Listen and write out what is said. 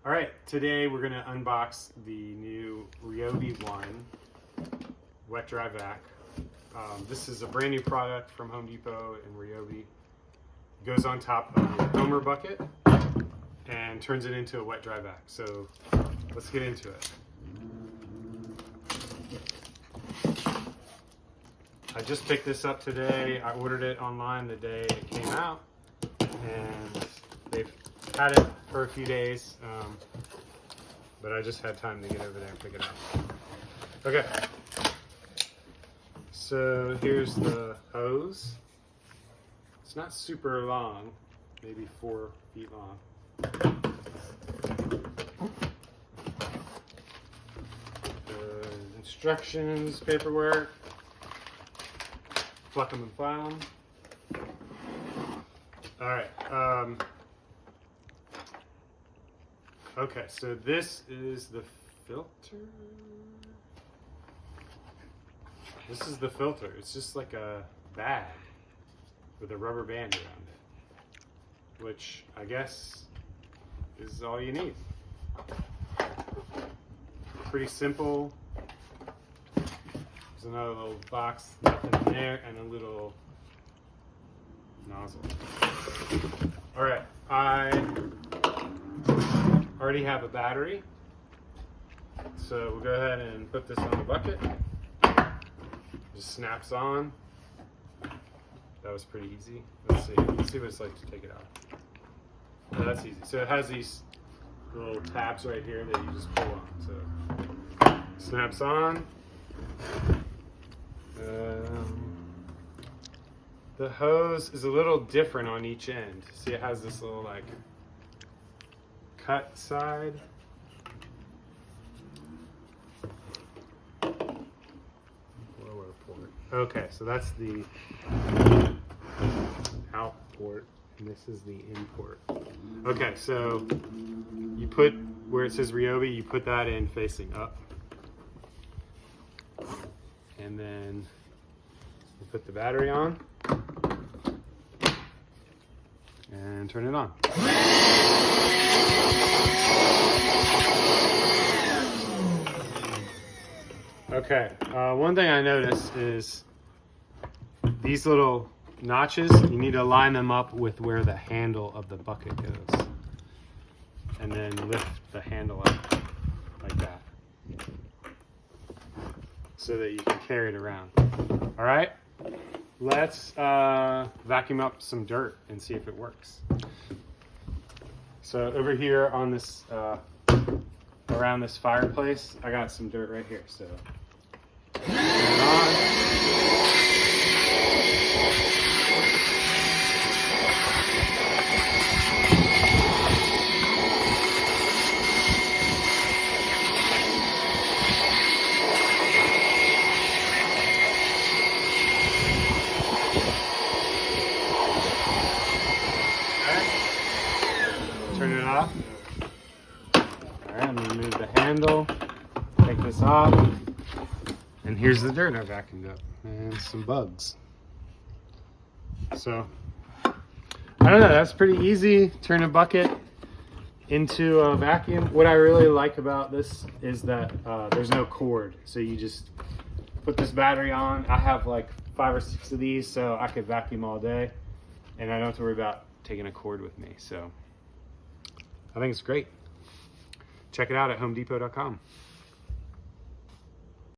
All right, today we're gonna unbox the new RYOBI one wet dry vac. This is a brand new product from Home Depot and RYOBI. It goes on top of your Homer bucket and turns it into a wet dry vac. So let's get into it. I just picked this up today. I ordered it online the day it came out, and they've had it for a few days, but I just had time to get over there and pick it up. Okay, so here's the hose. It's not super long, maybe 4 feet long. The instructions, paperwork, pluck them and file them. All right. Okay, so this is the filter. This is the filter. It's just like a bag with a rubber band around it, which I guess is all you need. Pretty simple. There's another little box, nothing in there, and a little nozzle. All right, I already have a battery, so we'll go ahead and put this on the bucket. Just snaps on. That was pretty easy. Let's see what it's like to take it out. Oh, that's easy. So it has these little tabs right here that you just pull on. So snaps on. The hose is a little different on each end. See, it has this little like cut side. Lower port. Okay, so that's the out port, and this is the in port. Okay, so you put where it says RYOBI, you put that in facing up, and then you put the battery on and turn it on. Okay, one thing I noticed is these little notches, you need to line them up with where the handle of the bucket goes. And then lift the handle up like that, so that you can carry it around. All right, let's vacuum up some dirt and see if it works. So over here on this, around this fireplace, I got some dirt right here, so turn it on. Turn it off. All right, I'm gonna remove the handle, take this off, and here's the dirt I vacuumed up, and some bugs. So, I don't know, that's pretty easy. Turn a bucket into a vacuum. What I really like about this is that there's no cord, so you just put this battery on. I have like 5 or 6 of these, so I could vacuum all day, and I don't have to worry about taking a cord with me. So, I think it's great. Check it out at homedepot.com.